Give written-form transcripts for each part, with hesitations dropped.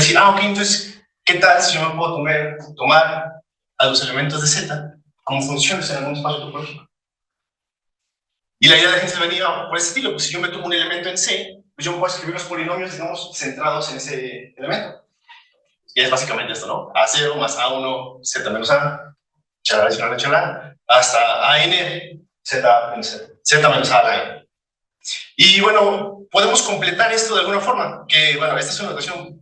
decir, ok, entonces, ¿qué tal si yo me puedo tomar a los elementos de Z como funciones en algún espacio topológico? Y la idea de la gente venía por ese estilo, pues si yo me tomo un elemento en C, pues yo puedo escribir los polinomios, digamos, centrados en ese elemento. Y es básicamente esto, ¿no? A0 más A1, Z menos A, chalala, chalala, chalala, hasta AN, Z menos A a la N. Y bueno, podemos completar esto de alguna forma, que bueno, esta es una notación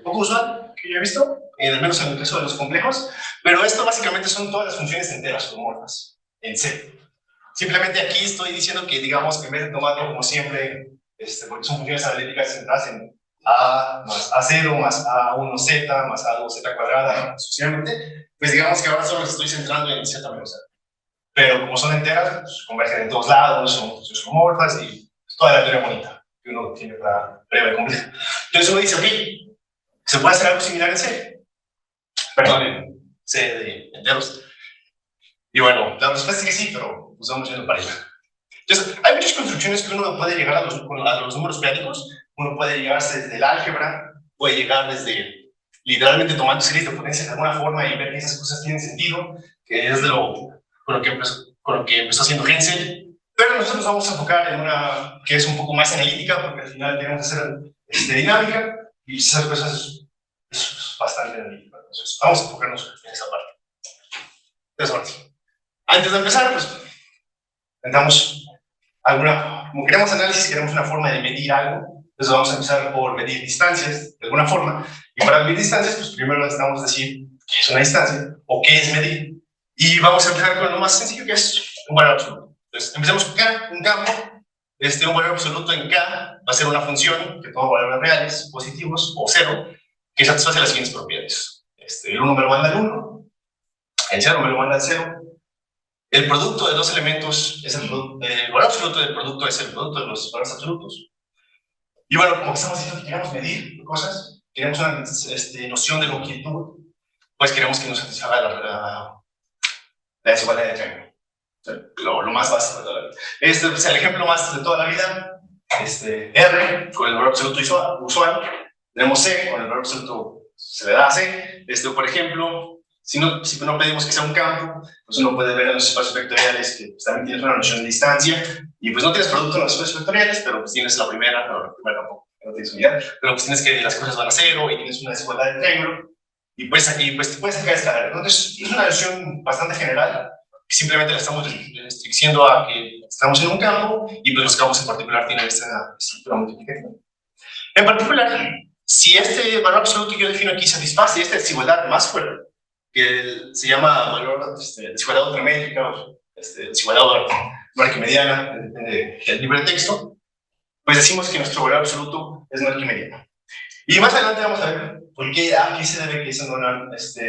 poco usual que yo he visto, al menos en el caso de los complejos, pero esto básicamente son todas las funciones enteras homomorfas en C. Simplemente aquí estoy diciendo que, digamos, que en vez de tomarlo como siempre, porque son funciones analíticas centradas en A más A0 más A1Z más A2Z cuadrada, sucesivamente, pues digamos que ahora solo estoy centrando en Z menos A. Pero como son enteras, pues convergen en todos lados, son funciones homomorfas y toda la teoría bonita que uno tiene para breve compleja. Entonces uno dice, ok, ¿se puede hacer algo similar en C? Perdón, en C de enteros. Y bueno, la respuesta es que sí, pero nos vamos yendo para allá. Entonces, hay muchas construcciones que uno puede llegar a los números periódicos. Uno puede llegar desde el álgebra, puede llegar desde literalmente tomando series de potencias de alguna forma y ver que esas cosas tienen sentido, que es con lo que empezó haciendo Hensel. Pero nosotros nos vamos a enfocar en una que es un poco más analítica, porque al final tenemos que hacer dinámica y esas cosas es bastante analítica. Entonces, vamos a enfocarnos en esa parte. Entonces, ahora sí. Antes de empezar, pues, intentamos como queremos análisis, queremos una forma de medir algo, entonces vamos a empezar por medir distancias, de alguna forma, y para medir distancias, pues primero necesitamos decir qué es una distancia, o qué es medir, y vamos a empezar con lo más sencillo, que es un valor absoluto. Entonces, empecemos con K, un campo, un valor absoluto en K va a ser una función que toma valores reales, positivos, o cero, que satisface las siguientes propiedades. El 1 me lo manda al 1, el 0 me lo manda al 0, el producto de dos elementos es el valor absoluto del producto es el producto de los valores absolutos. Y bueno, como estamos diciendo que queremos medir cosas, queremos una noción de longitud, pues queremos que nos satisfaga la desigualdad de triángulo. Lo más básico de toda la vida. Este es el ejemplo más de toda la vida. R con el valor absoluto usual. Tenemos C con el valor absoluto se le da a C. Por ejemplo, si no pedimos que sea un campo, pues uno puede ver en los espacios vectoriales que pues, también tienes una noción de distancia, y pues no tienes producto en los espacios vectoriales, pero pues tienes la primera, no, la primera tampoco, no tienes unidad, pero pues tienes que las cosas van a cero y tienes una desigualdad de triángulo, y pues aquí pues te puedes sacar esta. Entonces es una noción bastante general, que simplemente le estamos restringiendo a que estamos en un campo, y pues los campos en particular tienen esta estructura multiplicativa. En particular, si este valor absoluto que yo defino aquí satisface esta desigualdad más fuerte, que se llama valor desigualdad ultramétrica o desigualdad no arquimediana, depende del libro de texto, pues decimos que nuestro valor absoluto es no arquimediano. Y más adelante vamos a ver por qué, a qué se debe que eso no, a qué se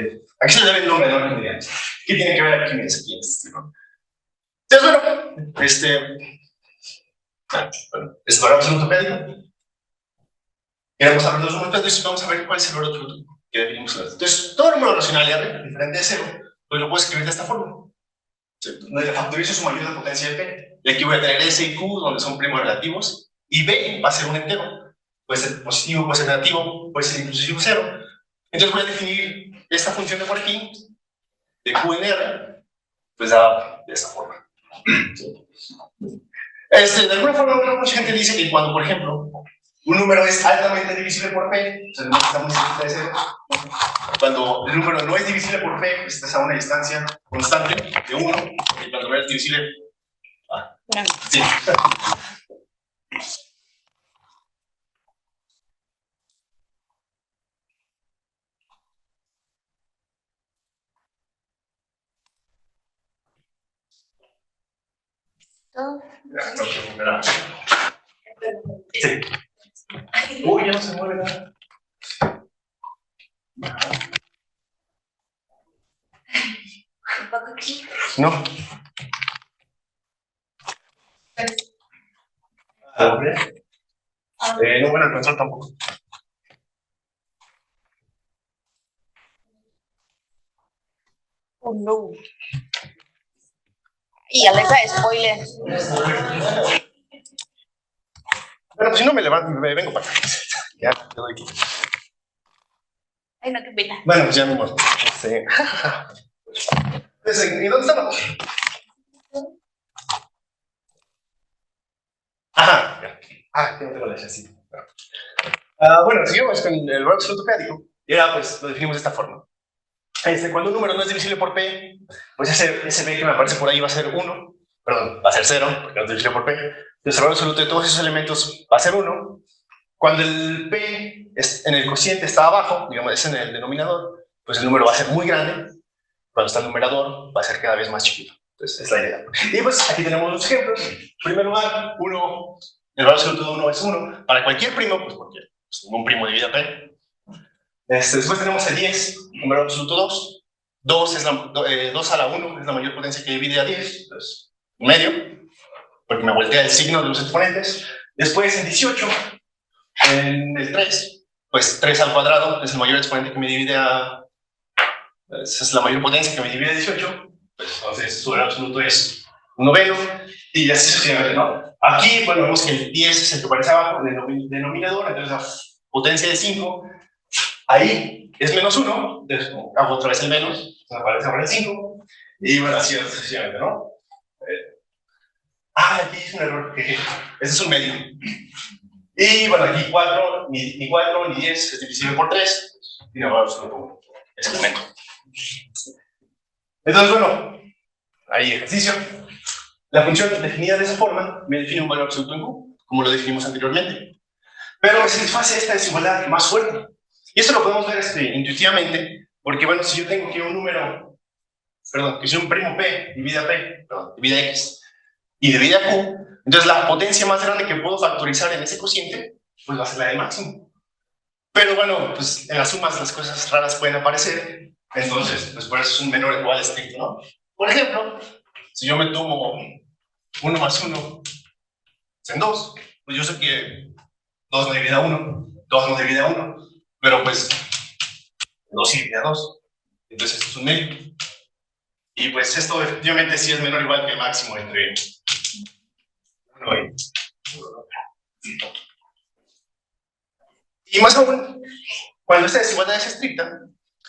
le debe el nombre de no arquimediano. ¿Qué tiene que ver Arquímedes aquí en este libro? Entonces, bueno, es valor absoluto pédico. Queremos hablar de los números pédicos y vamos a ver cuál es el valor absoluto que definimos. Entonces, todo número racional R, diferente de 0, pues lo puedo escribir de esta forma. Donde factorizo su mayor de potencia de P. Y aquí voy a tener S y Q, donde son primos relativos, y B va a ser un entero. Puede ser positivo, puede ser negativo, puede ser inclusive 0. Entonces voy a definir esta función de por aquí, de Q en R, pues da de esta forma. De alguna forma, mucha gente dice que cuando, por ejemplo, un número es altamente divisible por P, o sea, no está muy cerca de 0. Cuando el número no es divisible por P, pues estás a una distancia constante de 1, y cuando no es divisible. Sí. Sí. Uy, ya no se mueve nada. No. No van a alcanzar tampoco. Oh no. Y alerta de spoiler. Bueno, pues si no me levanto, me vengo para acá. Ya, te doy aquí. Ay, no, qué pena. Bueno, pues ya me muero. Entonces, ¿y dónde estamos? Ajá, ya. Que no tengo la así. Bueno, seguimos con el valor absoluto periódico. Y ahora, pues, lo definimos de esta forma. Cuando un número no es divisible por P, pues ese B que me aparece por ahí va a ser 1. Perdón, va a ser 0, porque no es divisible por P. Entonces, el valor absoluto de todos esos elementos va a ser 1. Cuando el P en el cociente está abajo, digamos, es en el denominador, pues el número va a ser muy grande. Cuando está el numerador, va a ser cada vez más chiquito. Entonces, es la idea. Y pues aquí tenemos los ejemplos. En primer lugar, el valor absoluto de 1 es 1. Para cualquier primo, pues porque ningún primo divide a P. Después tenemos el 10, un valor absoluto 2. 2 a la 1 es la mayor potencia que divide a 10. Entonces, medio, porque me voltea el signo de los exponentes. Después, el 18, en el 3, pues 3 al cuadrado es el mayor exponente que me divide a... Esa es la mayor potencia que me divide a 18. Pues entonces su valor absoluto es 1 noveno, y así sucesivamente, ¿no? Aquí, bueno, vemos que el 10 es el que aparece abajo en el denominador, entonces la potencia de 5, ahí es menos 1, entonces hago otra vez el menos, aparece ahora el 5, y bueno, así sucesivamente, ¿no? Aquí es un error, este es un medio. Y bueno, aquí 4, ni 4 ni 10 es divisible por 3, y no, valor absoluto es el menos. Entonces, bueno, ahí ejercicio. La función definida de esa forma me define un valor absoluto en Q, como lo definimos anteriormente. Pero me satisface esta desigualdad más fuerte. Y eso lo podemos ver intuitivamente, porque bueno, si yo tengo que un número, que si un primo P divide a P, divide a X, y divide a Q, entonces la potencia más grande que puedo factorizar en ese cociente, pues va a ser la del máximo. Pero bueno, pues en las sumas las cosas raras pueden aparecer, entonces, pues por eso es un menor o igual estricto, ¿no? Por ejemplo, si yo me tomo 1 más 1 en 2, pues yo sé que 2 no divide a 1, 2 no divide a 1, pero pues 2 sí divide a 2, entonces esto es un medio. Y pues esto efectivamente sí es menor o igual que el máximo entre 1 y... Y más aún, cuando esta desigualdad es estricta,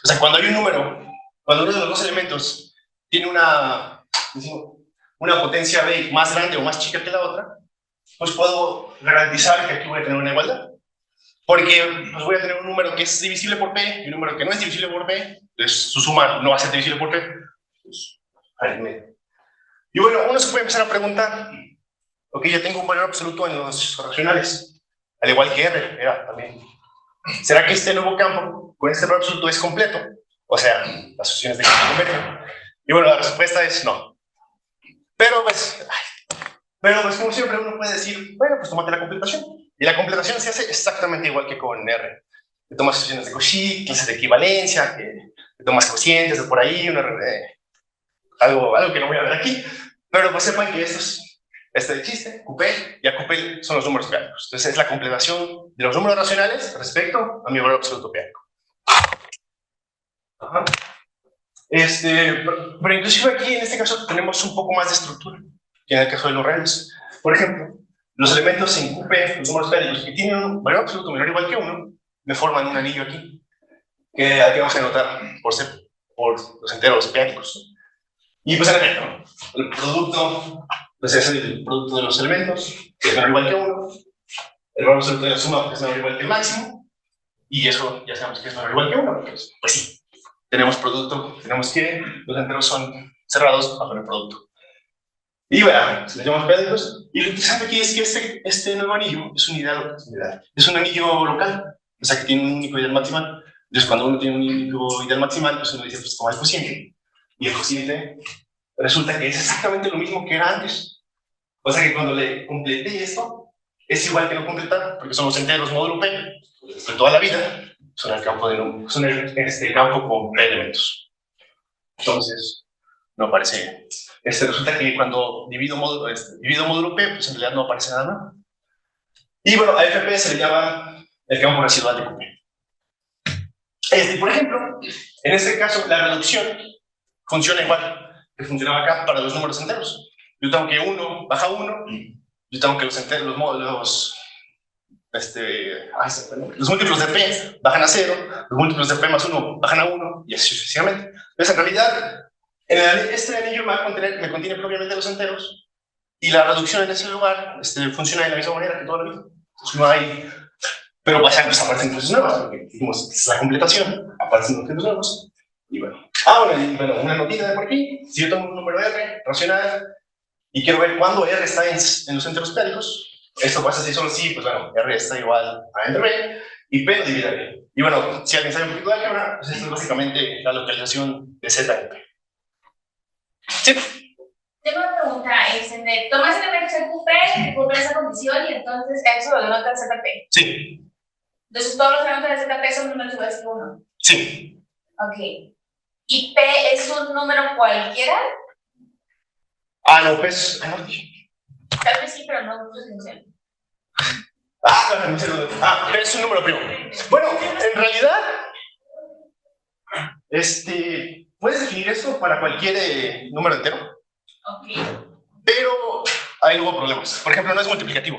o sea, cuando hay un número, cuando uno de los dos elementos tiene una potencia B más grande o más chica que la otra, pues puedo garantizar que aquí voy a tener una igualdad. Porque pues voy a tener un número que es divisible por P y un número que no es divisible por P, entonces su suma no va a ser divisible por P. Pues, y bueno, uno se puede empezar a preguntar, ok, ya tengo un valor absoluto en los racionales, al igual que R, era también. ¿Será que este nuevo campo con este valor absoluto es completo? O sea, las asociaciones de campo convergen. Y bueno, la respuesta es no. Pero pues como siempre uno puede decir, bueno, pues tómate la completación. Y la completación se hace exactamente igual que con R. Te tomas asociaciones de Cauchy, clases de equivalencia, te tomas cocientes de por ahí, algo que no voy a ver aquí. Pero pues sepan que este chiste, QP y AQP son los números periódicos. Entonces es la completación de los números racionales respecto a mi valor absoluto periódico. Pero inclusive aquí en este caso tenemos un poco más de estructura que en el caso de los reales. Por ejemplo, los elementos en QP, los números periódicos que tienen un valor absoluto menor o igual que 1, me forman un anillo aquí, que aquí vamos a anotar por los enteros periódicos. Y pues en efecto, el producto, pues es el producto de los elementos, que es menor o igual que 1, el valor absoluto de la suma, que es menor o igual que el máximo, y eso ya sabemos que es menor o igual que 1, pues sí, tenemos producto, tenemos que los enteros son cerrados bajo el producto. Y bueno, les llamamos periódicos, y lo interesante aquí es que este nuevo anillo es es un anillo local, o sea que tiene un único ideal maximal. Entonces cuando uno tiene un único ideal maximal, pues uno dice, pues toma el cociente, y el cociente resulta que es exactamente lo mismo que era antes. O sea que cuando le completé esto, es igual que no completar, porque son los enteros módulo P de toda la vida, son el campo campo con P elementos. Entonces, no aparece. Resulta que cuando divido módulo P, pues en realidad no aparece nada más. Y bueno, a FP se le llama el campo residual de QP. Por ejemplo, en este caso, la reducción funciona igual que funcionaba acá para los números enteros. Yo tengo que 1 baja 1, yo tengo que los los múltiplos de P bajan a 0, los múltiplos de P más 1 bajan a 1, y así sucesivamente. Entonces, en realidad, este anillo me contiene propiamente los enteros, y la reducción en ese lugar funciona de la misma manera que toda la vida. Entonces, no hay... Pero aparecen cosas nuevas, porque dijimos, es la completación, aparecen objetos nuevos, y bueno. Una notita de por aquí. Si yo tomo un número R racional y quiero ver cuándo R está en los enteros péricos, esto pasa así solo si, pues bueno, R está igual a entre B y P lo divide B. Y bueno, si alguien sabe un poquito de álgebra, pues esto es básicamente la localización de Z en P. Sí. Tengo una pregunta, tomas el elemento ZP, cumple esa condición y entonces eso lo denota el ZP. Sí. Entonces todos los elementos del ZP son números iguales que 1. Sí. Ok. ¿Y P es un número cualquiera? No, pues... Tal vez sí, pero no mucho función. P es un número primo. Bueno, en realidad... puedes definir esto para cualquier número entero. Ok. Pero hay luego problemas. Por ejemplo, no es multiplicativo.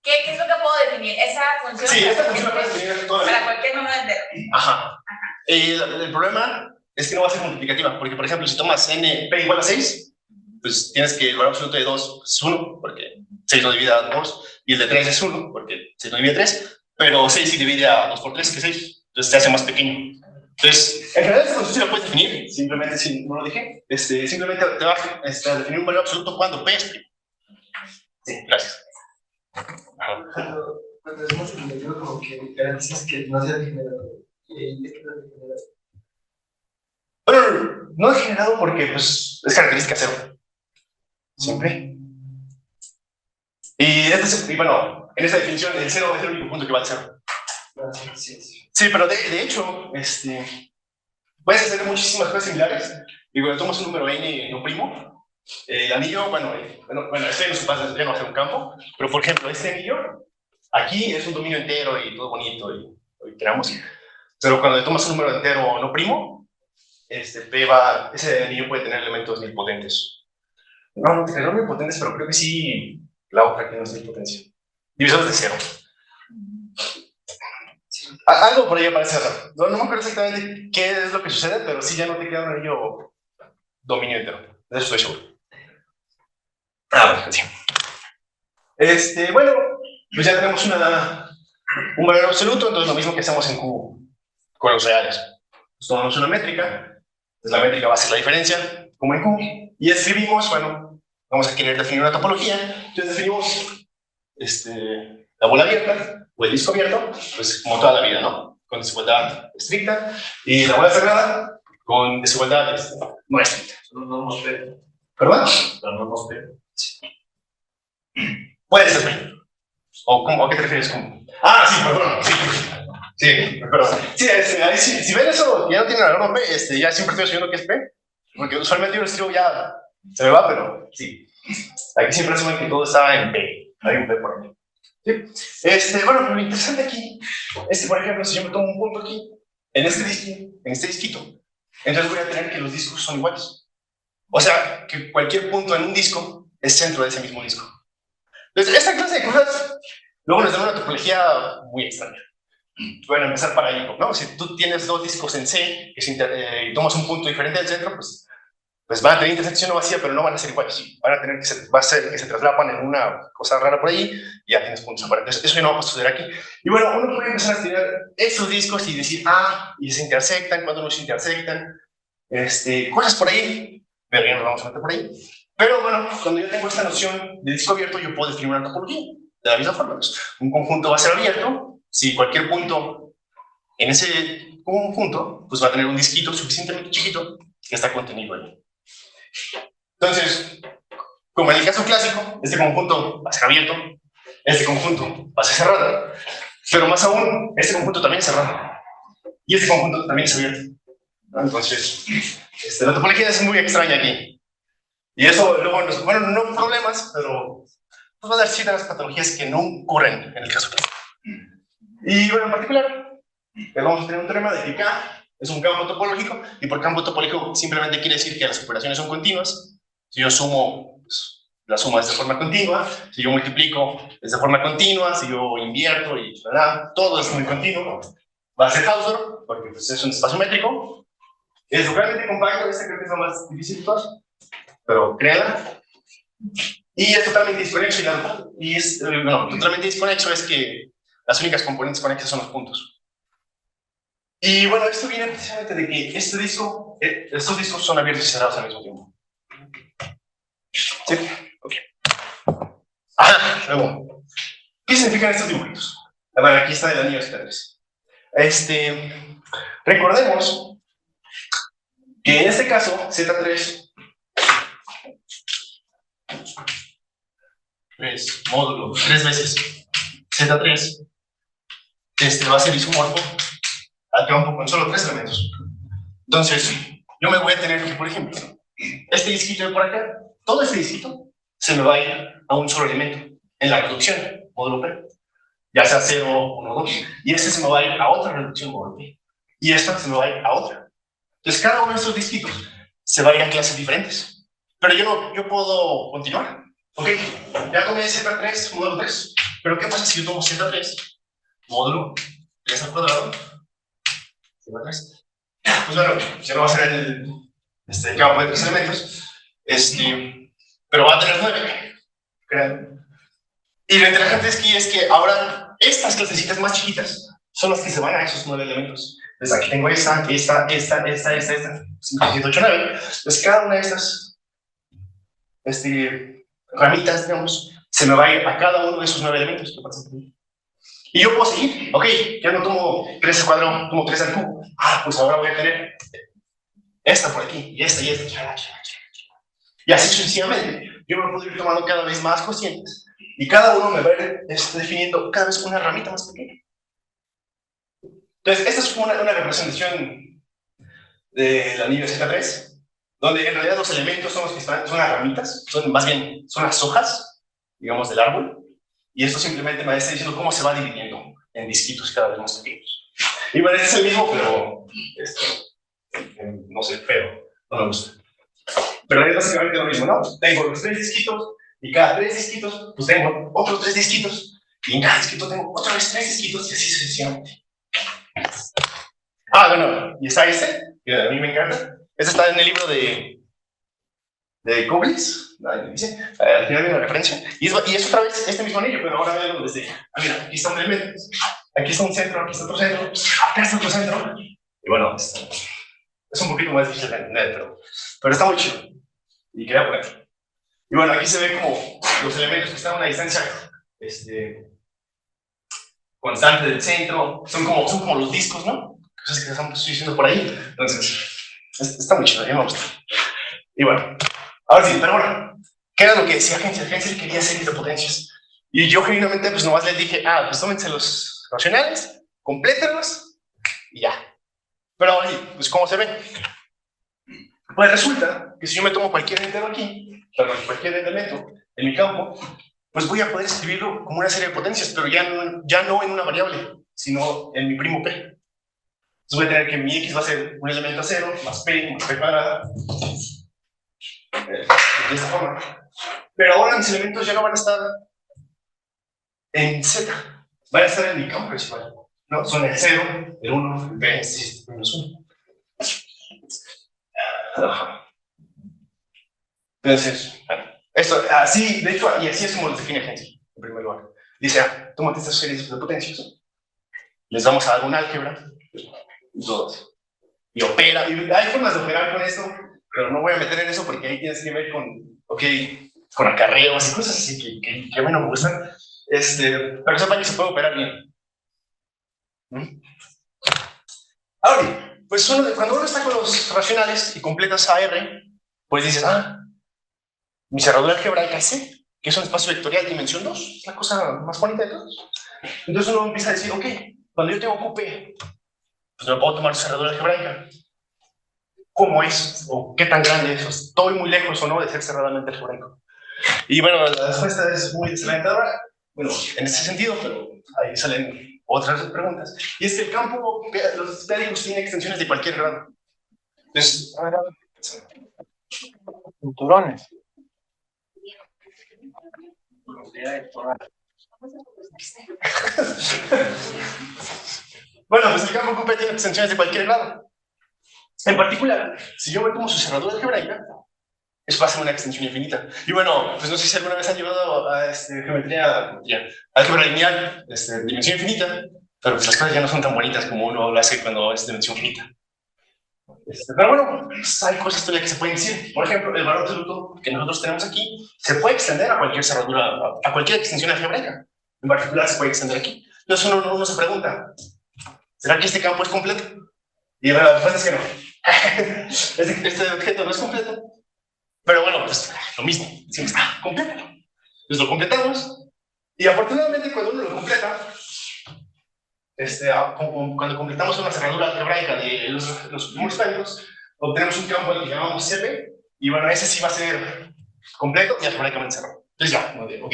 ¿Qué es lo que puedo definir? ¿Esa función? Sí, esta función la puedes definir toda la vida. Para cualquier número entero. Ajá. El problema es que no va a ser multiplicativa, porque, por ejemplo, si tomas n, p igual a 6, pues tienes que el valor absoluto de 2 es 1, porque 6 lo divide a 2, y el de 3 es 1, porque 6 lo divide a 3, pero 6 sí divide a 2 por 3, que es 6, entonces se hace más pequeño. Entonces, en realidad esta función sí la puedes definir, simplemente, si no lo dije, simplemente te va a definir un valor absoluto cuando p es primo. Sí, gracias. Cuando es multiplicativo, como que garantizas que no sea degenerado. Bueno, no degenerado porque pues, es característica 0. Siempre. Y bueno, en esta definición, el 0 es el único punto que va al 0. Sí, pero de hecho, puedes hacer muchísimas cosas similares. Y cuando tomas un número n no primo, el anillo, este no se pasa, ya no va a ser un campo, pero por ejemplo, este anillo, aquí es un dominio entero y todo bonito, y queramos. Pero cuando le tomas un número entero no primo, ese anillo puede tener elementos nilpotentes. No nilpotentes, pero creo que sí, la otra que no es nilpotencia. Divisores de 0. Algo por ahí aparece raro. No me acuerdo exactamente qué es lo que sucede, pero sí ya no te queda un anillo dominio entero. De eso estoy seguro. Bueno, sí. Bueno, pues ya tenemos un valor absoluto, entonces lo mismo que hacemos en Q con los reales. Pues tomamos una métrica, pues la métrica va a ser la diferencia, como en Q, y escribimos, bueno, vamos a querer definir una topología, entonces definimos la bola abierta o el disco abierto, pues como toda la vida, ¿no? Con desigualdad estricta, y la bola cerrada con desigualdad no estricta. No nos ve. ¿Perdón? No nos ve. Puede ser. ¿O qué te refieres con? Sí, perdón. Sí, perdón. Sí, ahí si ven eso, ya no tienen el nombre, ya siempre estoy asumiendo que es P, porque usualmente yo lo escribo ya, se me va, pero sí. Aquí siempre asumen que todo está en P, hay un P por ahí. ¿Sí? Bueno, lo interesante aquí es que, por ejemplo, si yo me tomo un punto aquí, en este disquito, entonces voy a tener que los discos son iguales. O sea, que cualquier punto en un disco es centro de ese mismo disco. Entonces, esta clase de cosas luego nos dan una topología muy extraña. Bueno, empezar para ahí, ¿no? Si tú tienes dos discos en C y tomas un punto diferente del centro, pues van a tener intersección no vacía, pero no van a ser iguales. Van a tener va a ser que se traslapan en una cosa rara por ahí y ya tienes puntos aparentes. Eso ya no va a suceder aquí. Y bueno, uno puede empezar a estudiar esos discos y decir, y se intersectan, cuando no se intersectan, cosas por ahí. Pero ya no vamos a meter por ahí. Pero bueno, cuando yo tengo esta noción de disco abierto, yo puedo definir una topología. De la misma forma, pues, un conjunto va a ser abierto si cualquier punto en ese conjunto pues va a tener un disquito suficientemente chiquito que está contenido ahí. Entonces, como en el caso clásico, este conjunto va a ser abierto, este conjunto va a ser cerrado, pero más aún, este conjunto también es cerrado y este conjunto también es abierto. Entonces, la topología es muy extraña aquí. Y eso luego no problemas, pero pues va a dar ciertas patologías que no ocurren en el caso clásico. Y bueno, en particular, vamos a tener un teorema de que K es un campo topológico, y por campo topológico simplemente quiere decir que las operaciones son continuas. Si yo sumo pues, la suma es de forma continua, si yo multiplico es de forma continua, si yo invierto y todo es muy continuo. Va a ser Hausdorff, porque pues, es un espacio métrico. Es localmente compacto, este creo que es lo más difícil de todos, pero créanla. Y es totalmente desconexo, y es, no, totalmente desconexo es que las únicas componentes conexas son los puntos. Y bueno, esto viene precisamente de que estos discos son abiertos y cerrados al mismo tiempo. ¿Sí? Ok. Luego, ¿qué significan estos dibujitos? Bueno, aquí está el anillo Z3. Recordemos que en este caso, Z3 es módulo 3 veces Z3 va a ser isomorfo al campo con solo 3 elementos. Entonces, yo me voy a tener que, por ejemplo, este disquito de por acá, todo este disquito se me va a ir a un solo elemento en la reducción, módulo P, ya sea 0, 1, 2, y este se me va a ir a otra reducción, módulo P, y esta se me va a ir a otra. Entonces, cada uno de estos disquitos se va a ir a clases diferentes, pero yo puedo continuar. Ok, ya tomé Z3, módulo 3, pero ¿qué pasa si yo tomo Z3, módulo 3 al cuadrado, Z3? Pues bueno, ya no va a ser el campo de 3 elementos, pero va a tener 9, crean. Y lo interesante es que ahora estas clasecitas más chiquitas son las que se van a esos 9 elementos. Entonces aquí tengo esta, 5, 7, 8, 9. Pues cada una de estas ramitas, digamos, se me va a ir a cada uno de esos 9 elementos. Y yo puedo seguir, ok, ya no tomo 3 al cuadrado, tomo 3 al cubo. Pues ahora voy a tener esta por aquí, y esta, y así sucesivamente. Yo me puedo ir tomando cada vez más cocientes, y cada uno me va a ir definiendo cada vez una ramita más pequeña. Entonces, esta es una representación del anillo Z3, donde en realidad los elementos son los que están, son las ramitas, más bien son las hojas, digamos, del árbol, y esto simplemente me está diciendo cómo se va dividiendo en disquitos cada vez más pequeños. Y bueno, este es el mismo, pero no sé, feo, no me gusta. Pero es básicamente lo mismo, ¿no? Tengo los 3 disquitos, y cada 3 disquitos, pues tengo otros 3 disquitos, y en cada disquito tengo otra vez 3 disquitos, y así sucesivamente. Bueno, y está que a mí me encanta. Este está en el libro de Kublis, dice, al final viene la referencia, y es otra vez este mismo anillo, pero ahora veo desde, mira, aquí está un elemento, aquí está un centro, aquí está otro centro, acá está otro centro, y bueno, es un poquito más difícil de entender, pero está muy chido, y quería poner. Y bueno, aquí se ve como los elementos que están a una distancia constante del centro, son como los discos, ¿no? Cosas que estamos diciendo por ahí. Entonces, está muy chido, a mí me gusta. Y bueno, ahora sí, pero bueno, ¿qué era lo que decía Hensel? Hensel quería series de potencias. Y yo genuinamente, pues nomás les dije, pues tómense los racionales, complétenlos y ya. Pero ahora sí, pues ¿cómo se ve? Pues resulta que si yo me tomo cualquier entero aquí, cualquier elemento en mi campo, pues voy a poder escribirlo como una serie de potencias, pero ya no en una variable, sino en mi primo P. Entonces voy a tener que mi X va a ser un elemento a 0, más P cuadrada, de esta forma. Pero ahora mis elementos ya no van a estar en Z, van a estar en mi campo principal, ¿no? Son el 0, el 1, el P, el menos 1. Entonces, esto, así, de hecho, y así es como los define Hensel, en primer lugar. Dice, tómate estas series de potencias, les vamos a dar un álgebra, todas, y opera, y hay formas de operar con esto, pero no voy a meter en eso porque ahí tienes que ver con acarreos y cosas así que a mí no me gustan, pero sepan que se puede operar bien. Ahora, pues cuando uno está con los racionales y completas AR, pues dices, mi cerradura algebraica es C, que es un espacio vectorial dimensión 2, es la cosa más bonita de todos. Entonces uno empieza a decir, ok, cuando yo tengo QP, pues me puedo tomar cerradura algebraica. ¿Cómo es? ¿O qué tan grande es? ¿Estoy muy lejos o no de ser cerradamente algebraico? Y bueno, la respuesta es muy desalentadora, bueno, en ese sentido, pero ahí salen otras preguntas. Y es que el campo, los estádicos tienen extensiones de cualquier grado. Entonces, Cinturones. Bueno, pues el campo QP tiene extensiones de cualquier grado. En particular, si yo me tomo su cerradura algebraica, eso va a ser una extensión infinita. Y bueno, pues no sé si alguna vez han llevado a geometría, álgebra lineal, dimensión infinita, pero pues las cosas ya no son tan bonitas como uno lo hace cuando es dimensión finita. Pero bueno, pues hay cosas todavía que se pueden decir. Por ejemplo, el valor absoluto que nosotros tenemos aquí se puede extender a cualquier cerradura, a cualquier extensión algebraica. En particular, se puede extender aquí. Entonces uno se pregunta, ¿será que este campo es completo? Y la respuesta es que no. Este objeto no es completo. Pero bueno, pues lo mismo, decimos, completo. Entonces lo completamos. Y afortunadamente, cuando uno lo completa, cuando completamos una cerradura algebraica de los números esféricos, obtenemos un campo al que llamamos CP, y bueno, ese sí va a ser completo y algebraicamente cerrado. Entonces ya, ok,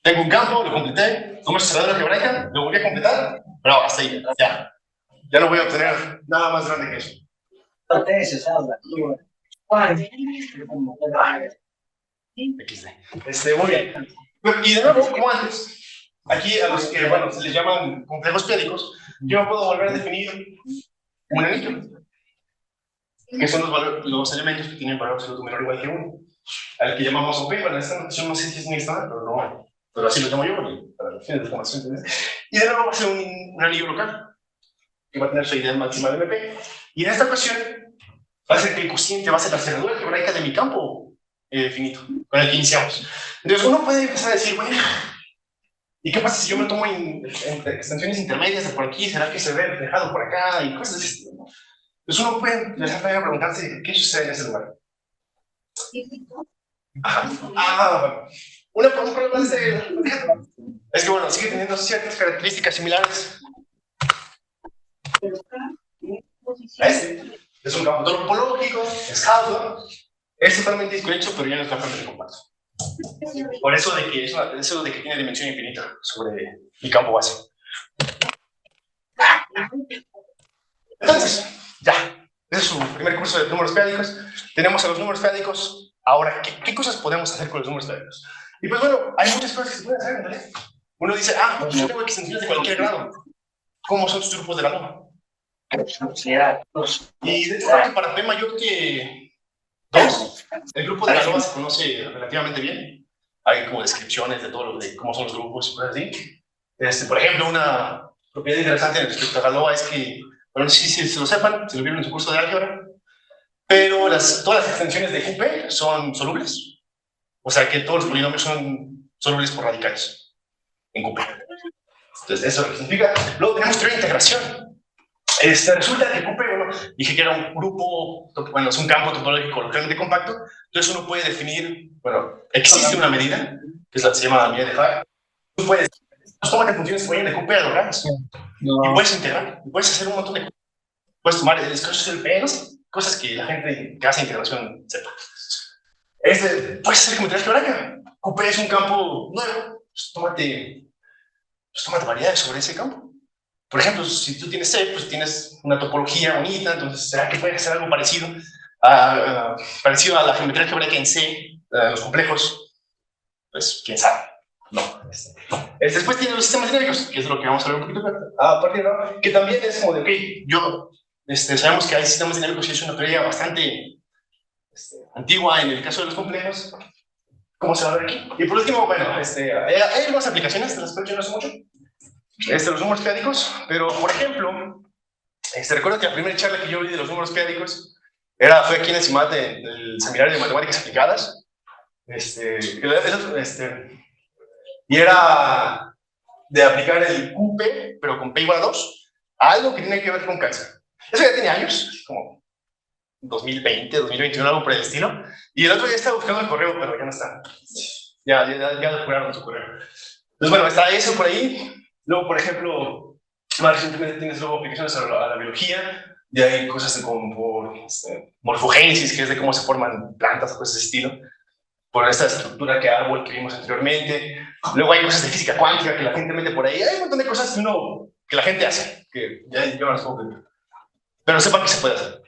tengo un campo, lo completé, tomo esa cerradura algebraica, lo volví a completar, pero hasta ahí, ya no voy a obtener nada más grande que eso. Muy bien. Y de nuevo, como antes, aquí a los que, bueno, se les llaman complejos periódicos, yo puedo volver a definir un anillo, que son los elementos que tienen valor absoluto menor o igual que 1, al que llamamos OP. Bueno, esta notación no sé si es muy estándar, pero así lo llamo yo, para los fines de formación. Y de nuevo va a ser un anillo local, que va a tener su idea máxima de MP. Y en esta ocasión, va a ser que el cociente va a ser la cerradura algebraica de mi campo finito, con el que iniciamos. Entonces uno puede empezar a decir, bueno, ¿y qué pasa si yo me tomo extensiones intermedias de por aquí? ¿Será que se ve reflejado por acá? Y cosas de ese estilo. Entonces uno puede empezar a preguntarse, ¿qué sucede en ese lugar? Bueno. Un problema de ese objeto es que, bueno, sigue teniendo ciertas características similares a este. Es un campo topológico, es Hausdorff, es totalmente disconexo, pero ya no está totalmente compacto. Por eso de que tiene dimensión infinita sobre mi campo base. Entonces, ya, ese es su primer curso de números periódicos. Tenemos a los números periódicos. Ahora, ¿qué cosas podemos hacer con los números periódicos? Y pues bueno, hay muchas cosas que se pueden hacer en realidad. Uno dice, pues yo tengo extensiones de cualquier grado. ¿Cómo son tus grupos de la loma? Y de hecho, para P mayor que 2, el grupo de la loma se conoce relativamente bien. Hay como descripciones de todo lo de cómo son los grupos y cosas así. Por ejemplo, una propiedad interesante respecto a Galois es que, bueno, no sé si se lo sepan, si lo vieron en su curso de álgebra, pero todas las extensiones de QP son solubles. O sea que todos los polinomios son solubles por radicales en QP. Entonces, eso es lo que significa. Luego tenemos teoría de integración. Resulta que QP, bueno, dije que era un grupo, bueno, es un campo topológico localmente compacto. Entonces uno puede definir, bueno, existe una medida, que es la que se llama medida de Higg. Tú puedes tomar funciones que vayan de QP a los grandes. Y puedes integrar, y puedes hacer un montón de cosas. Puedes tomar cosas del P, no sé, cosas que la gente que hace integración sepa. Puedes hacer geometría algebraica. QP es un campo nuevo, pues tómate variedades sobre ese campo. Por ejemplo, si tú tienes C, pues tienes una topología bonita, entonces, ¿será que puedes hacer algo parecido a la geometría algebraica en C, los complejos? Pues, quién sabe. No. Después tiene los sistemas dinámicos, que es de lo que vamos a hablar un poquito a partir de ahora, que también es como de, ok, sabemos que hay sistemas dinámicos y es una teoría bastante antigua en el caso de los complejos. ¿Cómo se va a ver aquí? Y por último, bueno, hay algunas aplicaciones de las cuales yo no sé mucho. Los números periódicos, pero por ejemplo, recuerdo que la primera charla que yo vi de los números periódicos fue aquí en el CIMAT del Seminario de Matemáticas Aplicadas. Y era de aplicar el QP, pero con P igual a 2, a algo que tiene que ver con cáncer. Eso ya tiene años, como 2020, 2021, algo por el estilo. Y el otro día estaba buscando el correo, pero ya no está. Ya depuraron su correo. Entonces, bueno, está eso por ahí. Luego, por ejemplo, más recientemente tienes luego aplicaciones a la biología, y hay cosas como morfogénesis, que es de cómo se forman plantas o cosas de ese estilo, por esta estructura que árbol que vimos anteriormente. Luego hay cosas de física cuántica que la gente mete por ahí. Hay un montón de cosas que la gente hace, que ya no las puedo ver. Pero sepan que se puede hacer.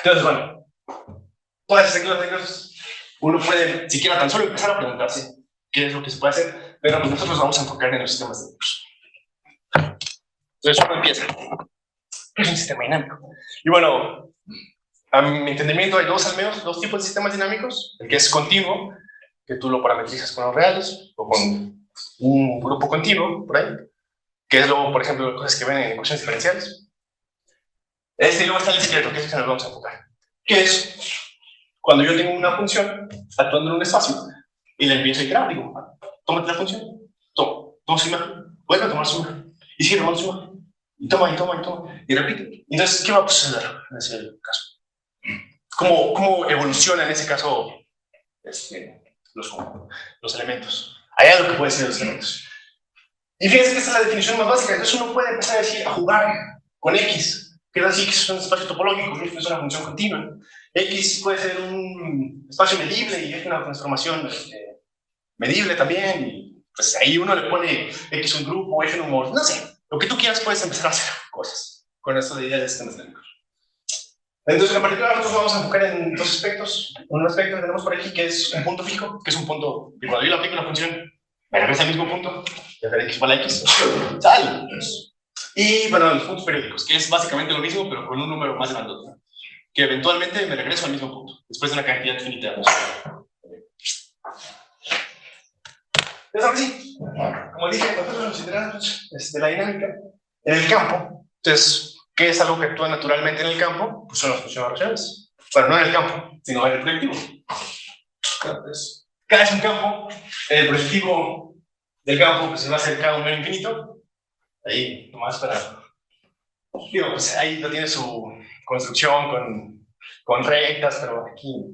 Entonces, bueno, todas esas cosas uno puede, siquiera tan solo empezar a preguntarse, qué es lo que se puede hacer, pero pues nosotros vamos a enfocar en los sistemas dinámicos. Entonces uno empieza. ¿Qué es un sistema dinámico? Y bueno, a mi entendimiento hay dos tipos de sistemas dinámicos. El que es continuo, que tú lo parametrizas con los reales o con un grupo continuo, por ahí, que es luego, por ejemplo, cosas que ven en ecuaciones diferenciales. Y luego está el discreto, que es el que nos vamos a enfocar, que es cuando yo tengo una función actuando en un espacio y la empiezo a iterar, digo, tómate la función, toma su imagen, vuelve a tomar su imagen, y sigue tomando su imagen, y toma, y repite. Entonces, ¿qué va a suceder en ese caso? ¿Cómo evoluciona en ese caso los elementos? Hay algo que puede ser los elementos. Y fíjense que esta es la definición más básica. Entonces uno puede empezar a decir, a jugar con X. Quiere decir que es un espacio topológico, que es una función continua. X puede ser un espacio medible y es una transformación medible también. Y pues ahí uno le pone X un grupo, F un humor, no sé. Lo que tú quieras puedes empezar a hacer cosas con esto de ideas de sistemas dinámicos. Entonces, en particular, nosotros vamos a enfocar en dos aspectos. Un aspecto que tenemos por aquí que es un punto fijo, que es un punto que cuando yo le aplico una función, me regresa al mismo punto, ya veré X igual a X, sale. Y bueno, los puntos periódicos, que es básicamente lo mismo, pero con un número más grande, ¿no? Que eventualmente me regreso al mismo punto, después de una cantidad finita de cosas. Entonces, ahora sí, como dije, nosotros nos consideramos la dinámica en el campo. Entonces, ¿qué es algo que actúa naturalmente en el campo? Pues son las funciones racionales. Bueno, no en el campo, sino en el proyectivo. Entonces, cada es un campo, el proyectivo del campo pues, va a ser cada número infinito. Ahí, nomás para... Digo, pues ahí no tiene su construcción con rectas, pero aquí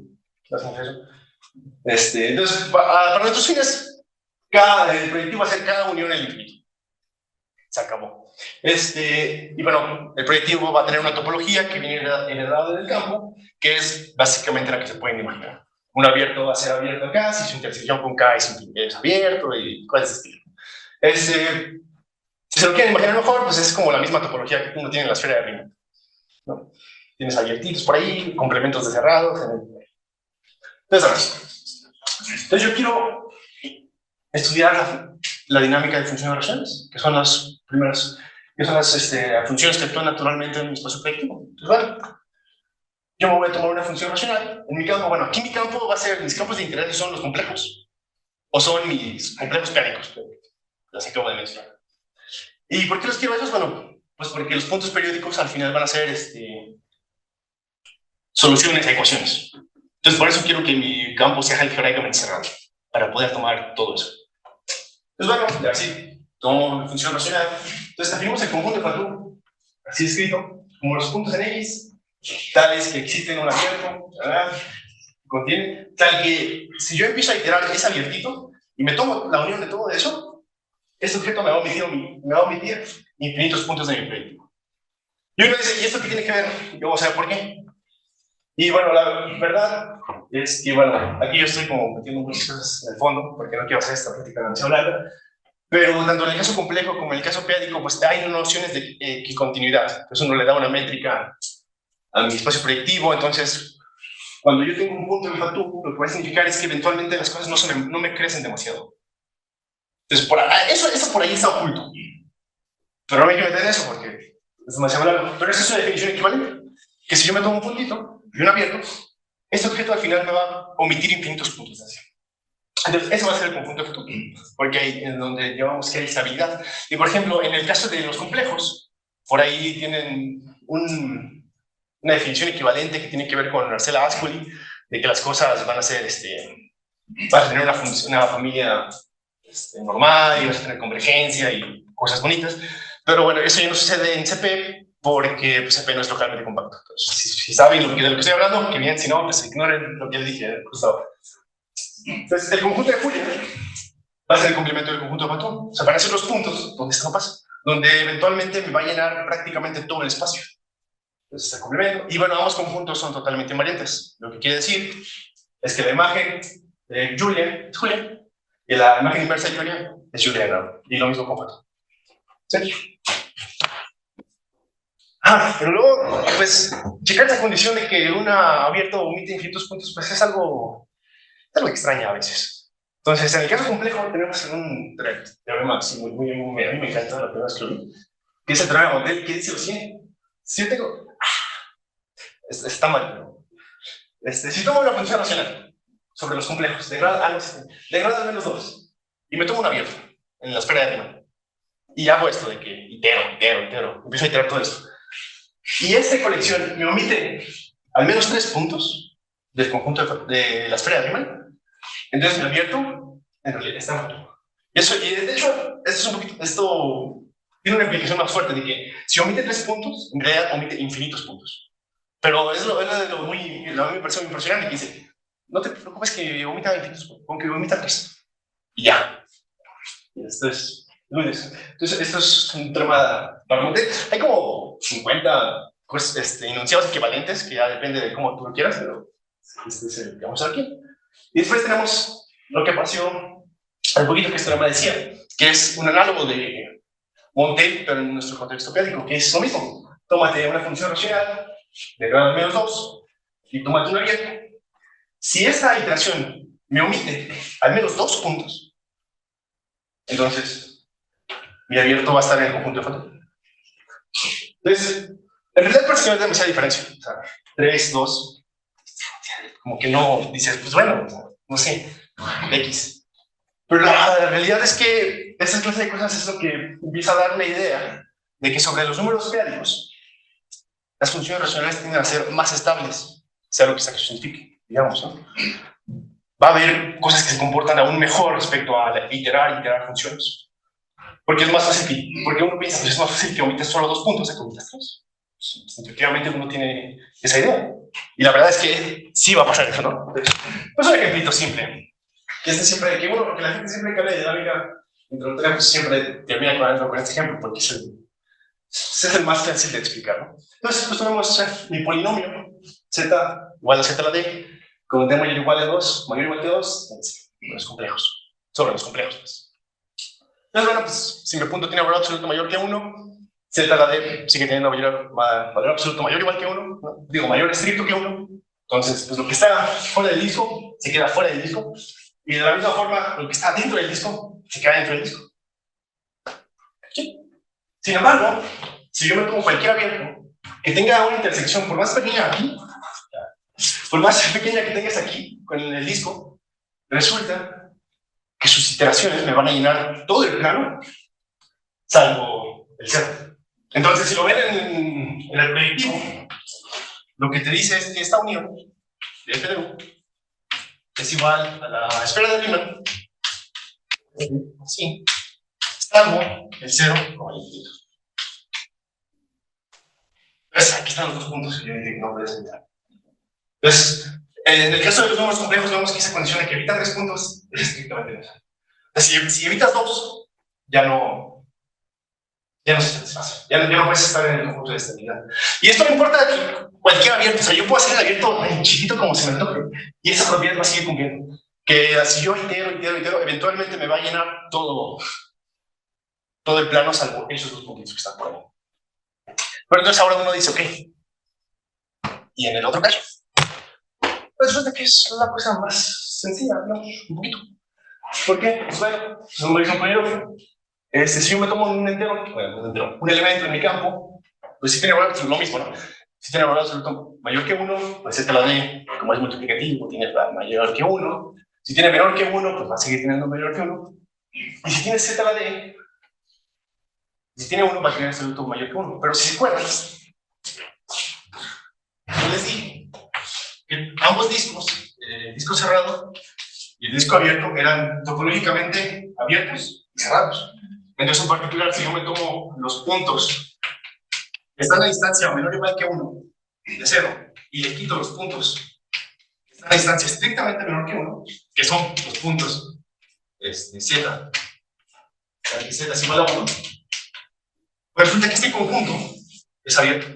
no hacemos eso. Entonces, para nuestros fines, el proyectivo va a ser cada unión en el infinito. Se acabó. Y bueno, el proyectivo va a tener una topología que viene heredada del campo, que es básicamente la que se pueden imaginar. Un abierto va a ser abierto acá, si su intersección con K es abierto y cosas de ese estilo. Si se lo quieren imaginar mejor, pues es como la misma topología que uno tiene en la esfera de Riemann, ¿no? Tienes abiertitos por ahí, complementos de cerrados. Entonces yo quiero estudiar la dinámica de funciones racionales, que son las primeras, que son las funciones que actúan naturalmente en mi espacio proyectivo. Entonces, bueno, yo me voy a tomar una función racional. En mi campo, bueno, aquí mi campo va a ser, mis campos de interés son los complejos, o son mis complejos clásicos, que las acabo de mencionar. ¿Y por qué los quiero esos? Bueno, pues porque los puntos periódicos al final van a ser soluciones a ecuaciones. Entonces, por eso quiero que mi campo sea algebraicamente cerrado, para poder tomar todo eso. Entonces, bueno, así, tomo una función racional. Entonces, definimos el conjunto de Fatou, así escrito, como los puntos en X, tales que existen un abierto, ¿verdad? Contiene, tal que si yo empiezo a iterar ese abiertito y me tomo la unión de todo eso, este objeto me va a omitir infinitos puntos de mi proyectivo. Y uno dice, ¿y esto qué tiene que ver? Yo, o sea, ¿por qué? Y bueno, la verdad es que, bueno, aquí yo estoy como metiendo muchas cosas en el fondo, porque no quiero hacer esta práctica demasiado larga, pero tanto en el caso complejo como en el caso periódico, pues hay nociones de equicontinuidad. Entonces uno le da una métrica a mi espacio proyectivo, entonces cuando yo tengo un punto en Fatou, lo que va a significar es que eventualmente las cosas no me crecen demasiado. Entonces, eso por ahí está oculto. Pero no me hay que meter en eso porque es demasiado largo. Pero esa es una definición equivalente. Que si yo me tomo un puntito y un abierto, este objeto al final me va a omitir infinitos puntos de acción. Entonces, eso va a ser el conjunto de Fatou. Porque ahí es donde llevamos que hay estabilidad. Y por ejemplo, en el caso de los complejos, por ahí tienen una definición equivalente que tiene que ver con Marcela Ascoli, de que las cosas van a ser, van a tener una familia normal y vas a tener convergencia y cosas bonitas, pero bueno, eso ya no sucede en CP porque pues, CP no es localmente compacto. Entonces, si saben de lo que estoy hablando, que bien, si no, pues ignoren lo que les dije justo ahora. Entonces, el conjunto de Fourier va a ser el complemento del conjunto de Fatou. O sea, van a ser los puntos donde esto no pasa, donde eventualmente me va a llenar prácticamente todo el espacio. Entonces, el complemento. Y bueno, ambos conjuntos son totalmente invariantes. Lo que quiere decir es que la imagen de Julia es Julia, y la imagen inversa de Julia es Juliana, y lo mismo con Fatou. ¿Sí? Pero luego, pues, checar esa condición de que una abierto omite infinitos puntos, pues es algo extraño a veces. Entonces, en el caso complejo tenemos un teorema así a mí me encanta la primera vez que lo vi, que es el teorema de Montel, que dice lo siguiente. Si yo tengo... está mal, pero... si tomo una función racional sobre los complejos, de grado al menos 2, y me tomo un abierto en la esfera de Riemann, y hago esto de que itero, empiezo a iterar todo esto, y esta colección me omite al menos 3 puntos del conjunto de la esfera de Riemann, entonces me abierto en realidad está mal. Y de hecho, esto tiene una implicación más fuerte de que si omite 3 puntos, en realidad omite infinitos puntos. Pero es lo me parece muy impresionante, que dice, no te preocupes que omita infinitos puntos, con que omita 3. Y ya. Y esto es lunes. Entonces, esto es un tema para Montel. Hay como 50 enunciados equivalentes, que ya depende de cómo tú lo quieras, pero este es el que vamos a ver aquí. Y después tenemos lo que apareció al poquito que este tema decía, que es un análogo de Montel, pero en nuestro contexto périodico, que es lo mismo. Tómate una función racional de grado al menos 2 y tómate un abierto. Si esta iteración me omite al menos 2 puntos, entonces mi abierto va a estar en el conjunto de Fourier. Entonces, en realidad parece que no hay demasiada diferencia. O sea, 3, 2, como que no dices, pues bueno, no sé, X. Pero la realidad es que esta clase de cosas es lo que empieza a dar la idea de que sobre los números périodicos, las funciones racionales tienden a ser más estables, sea lo que sea que eso signifique, digamos, ¿no? Va a haber cosas que se comportan aún mejor respecto a iterar funciones. Porque es más fácil, porque uno piensa, pues es más fácil que omites solo 2 puntos que omitas 3. Pues, efectivamente uno tiene esa idea. Y la verdad es que sí va a pasar eso, ¿no? Pues un ejemplito simple. Que porque la gente siempre que habla de dinámica introductoria, pues siempre termina con este ejemplo, porque es el más fácil de explicar, ¿no? Entonces, pues tenemos mi polinomio z igual a z a la d, con d mayor o igual a 2, mayor o igual que 2, los complejos, sobre los complejos, pues. Entonces, bueno, pues si mi punto tiene valor absoluto mayor que 1, z a la d sigue teniendo valor absoluto mayor o igual que 1, ¿no? Digo, mayor estricto que 1, entonces, pues lo que está fuera del disco se queda fuera del disco, y de la misma forma, lo que está dentro del disco se queda dentro del disco. ¿Sí? Sin embargo, si yo me tomo cualquier abierto que tenga una intersección, por más pequeña aquí, por más pequeña que tengas aquí con el disco, resulta que sus iteraciones me van a llenar todo el plano, salvo el Z. Entonces, si lo ven en el proyectivo, lo que te dice es que esta unión de F de U es igual a la esfera de Riemann, sí, salvo el 0 como el infinito. Entonces, aquí están los 2 puntos que yo dije que no puedes evitar. Entonces, en el caso de los números complejos, vemos que esa condición de que evita 3 puntos es estrictamente necesaria. Si evitas 2, ya no se satisface. Ya no puedes estar en el conjunto de estabilidad. Y esto no importa cualquier abierto. O sea, yo puedo hacer el abierto tan chiquito como se me antoje, y esa propiedad va a seguir cumpliendo. Que si yo itero, eventualmente me va a llenar todo el plano, salvo esos 2 puntitos que están por ahí. Pero entonces ahora uno dice, ok, y en el otro caso, pues resulta que es una cosa más sencilla, ¿no? Un poquito. ¿Por qué? Pues bueno, como dice un compañero, si yo me tomo un elemento en mi campo, pues si tiene valor absoluto, lo mismo, ¿no? Si tiene valor absoluto mayor que 1, pues z la d, como es multiplicativo, tiene mayor que 1. Si tiene menor que 1, pues va a seguir teniendo mayor que 1. Y si tiene z la d, si tiene 1, va a tener absoluto mayor que 1. Pero si se acuerdan, yo les dije que ambos discos, el disco cerrado y el disco abierto, eran topológicamente abiertos y cerrados. Entonces, en particular, si yo me tomo los puntos que están a distancia menor o igual que 1 de 0 y le quito los puntos que están a distancia estrictamente menor que 1, que son los puntos z, aquí z es igual a 1, pues resulta que este conjunto es abierto.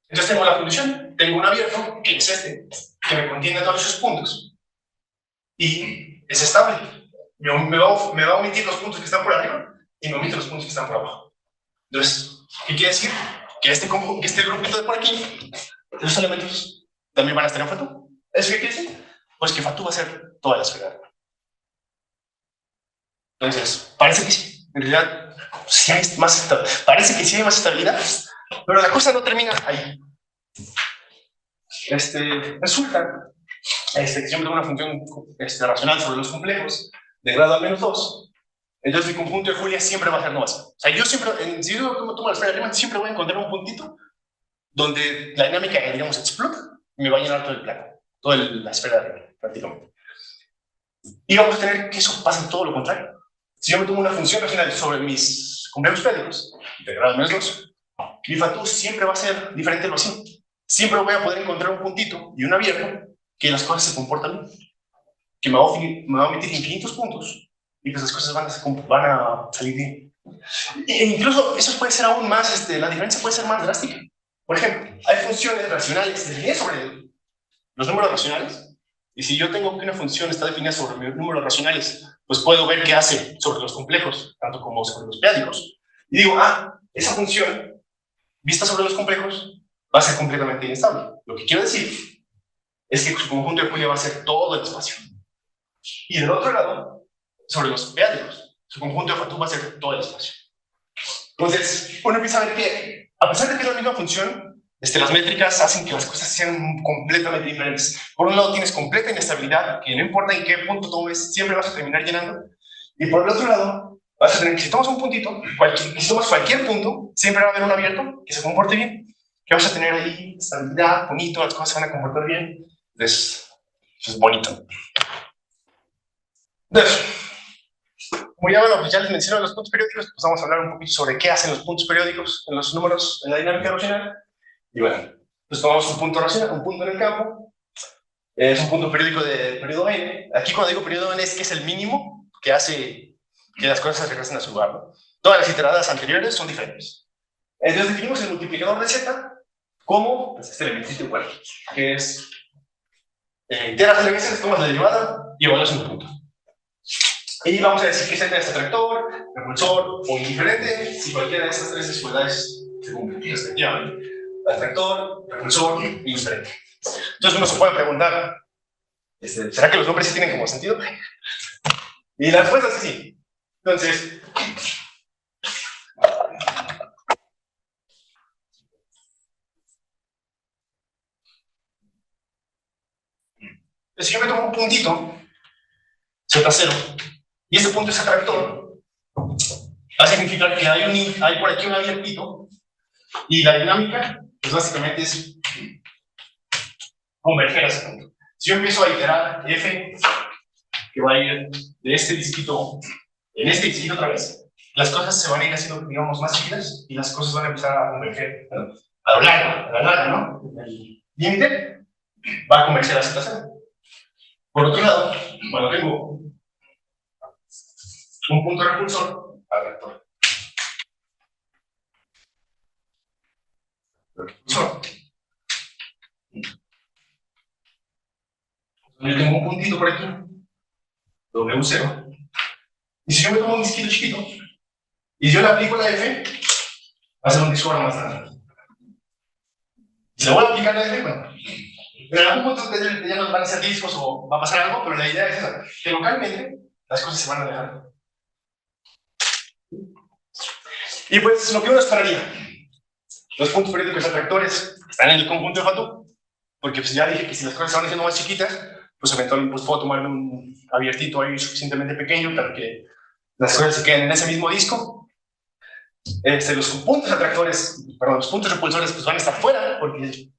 Entonces tengo la condición, tengo un abierto, que es que me contiene todos esos puntos, y es estable. Me va a omitir los puntos que están por arriba, y me omite los puntos que están por abajo. Entonces, ¿qué quiere decir? Que este grupito de por aquí, esos elementos también van a estar en Fatou. ¿Eso qué quiere decir? Pues que Fatou va a ser toda la esfera. Entonces, parece que sí. En realidad, sí hay más parece que sí hay más estabilidad, pero la cosa no termina ahí. Resulta que si yo tengo una función racional sobre los complejos de grado al menos 2, entonces mi conjunto de Julia siempre va a ser no vacío. O sea, yo siempre, si yo tomo la esfera de Riemann, siempre voy a encontrar un puntito donde la dinámica, digamos, explota y me va a llenar todo el plano, toda la esfera de Riemann, prácticamente. Y vamos a tener que eso pase todo lo contrario. Si yo me tomo una función racional sobre mis complejos periódicos, de grado menos 2, mi Fatou siempre va a ser diferente al vacío. Siempre voy a poder encontrar un puntito y un abierto que las cosas se comportan bien, que me va a meter infinitos puntos y que esas cosas van a salir bien. E incluso eso puede ser aún más, la diferencia puede ser más drástica. Por ejemplo, hay funciones racionales definidas sobre los números racionales. Y si yo tengo que una función está definida sobre mis números racionales, pues puedo ver qué hace sobre los complejos, tanto como sobre los periódicos. Y digo, esa función, vista sobre los complejos, va a ser completamente inestable. Lo que quiero decir es que su conjunto de Julia va a ser todo el espacio. Y del otro lado, sobre los periódicos, su conjunto de Fatou va a ser todo el espacio. Entonces, uno empieza a ver que, a pesar de que es la misma función, las métricas hacen que las cosas sean completamente diferentes. Por un lado tienes completa inestabilidad, que no importa en qué punto tomes, siempre vas a terminar llenando. Y por el otro lado, vas a tener que si tomas un puntito, si tomas cualquier punto, siempre va a haber un abierto que se comporte bien. Que vas a tener ahí estabilidad, bonito, las cosas se van a comportar bien. Es bonito. Entonces, como ya les mencioné los puntos periódicos, pues vamos a hablar un poquito sobre qué hacen los puntos periódicos en los números, en la dinámica racional. Y bueno, pues tomamos un punto racional, un punto en el campo, es un punto periódico de periodo n. Aquí cuando digo periodo n es que es el mínimo que hace que las cosas se regresen a su lugar, ¿no? Todas las iteradas anteriores son diferentes. Entonces definimos el multiplicador de z como pues, este elementito igual, que es iteras las veces, tomas la derivada y evalúas un punto. Y vamos a decir que z es atractor, repulsor o indiferente si cualquiera de estas tres desigualdades se cumple, respectivamente. Atractor, repulsor e indiferente. Entonces uno se puede preguntar, ¿será que los nombres sí tienen como sentido? Y la respuesta es que sí. Entonces, si yo me tomo un puntito, Z0, y ese punto es atractor, va a significar que hay por aquí un abiertito, y la dinámica, pues básicamente es converger a ese punto. Si yo empiezo a iterar f, que va a ir de este disquito en este disquito otra vez, las cosas se van a ir haciendo, digamos, más chiquitas y las cosas van a empezar a converger, ¿no? A lo largo, ¿no? El límite va a converger a Z0. Por otro lado, cuando tengo un punto repulsor, atractor. Repulsor. Yo tengo un puntito por aquí, W0. Y si yo me tomo un disquito chiquito y yo le aplico la F, va a ser un disco ahora más grande. Si le voy a aplicar la F, bueno, en algún punto ya nos van a hacer discos o va a pasar algo, pero la idea es esa, que localmente las cosas se van a dejar. Y pues lo que uno esperaría, los puntos periódicos atractores están en el conjunto de Fatou, porque pues ya dije que si las cosas se van haciendo más chiquitas, pues eventualmente pues, puedo tomar un abiertito ahí suficientemente pequeño para que las cosas se queden en ese mismo disco. Los puntos atractores, perdón, los puntos repulsores pues van a estar fuera, porque eso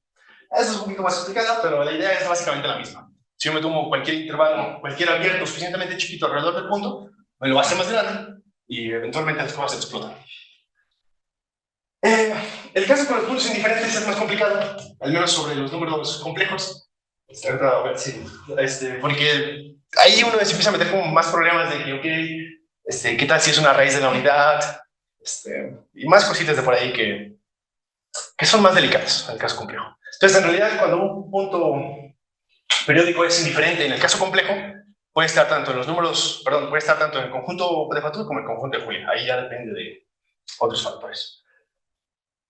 es un poquito más complicado, pero la idea es básicamente la misma. Si yo me tomo cualquier intervalo, cualquier abierto suficientemente chiquito alrededor del punto, me lo va a hacer más grande y eventualmente las cosas se explotan. El caso con los puntos indiferentes es más complicado, al menos sobre los números complejos. A ver si, porque ahí uno se empieza a meter como más problemas de que, ok, ¿qué tal si es una raíz de la unidad? Y más cositas de por ahí que son más delicadas en el caso complejo. Entonces, en realidad, cuando un punto periódico es indiferente, en el caso complejo, puede estar tanto en los números, perdón, puede estar tanto en el conjunto de Fatou como en el conjunto de Julia. Ahí ya depende de otros factores.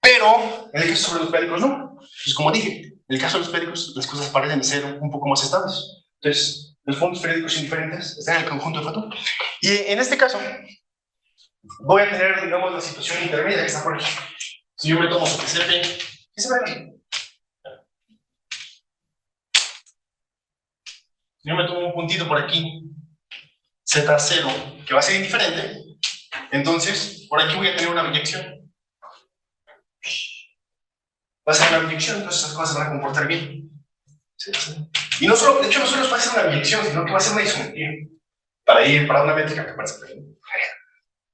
Pero, en el caso sobre los periódicos, no. Pues como dije, En el caso de los periódicos, las cosas parecen ser un poco más estables. Entonces, los puntos periódicos indiferentes están en el conjunto de Fatou. Y en este caso, voy a tener, digamos, la situación intermedia que está por aquí. Si yo me tomo CP, ¿qué se ve aquí? Si yo me tomo un puntito por aquí, Z0, que va a ser indiferente, entonces, por aquí voy a tener una biyección. Va a ser una biyección, entonces esas cosas se van a comportar bien. ¿Sí? Y no solo, de hecho, no solo va a ser una biyección, sino que va a ser una isometría. Para una métrica que parece bien.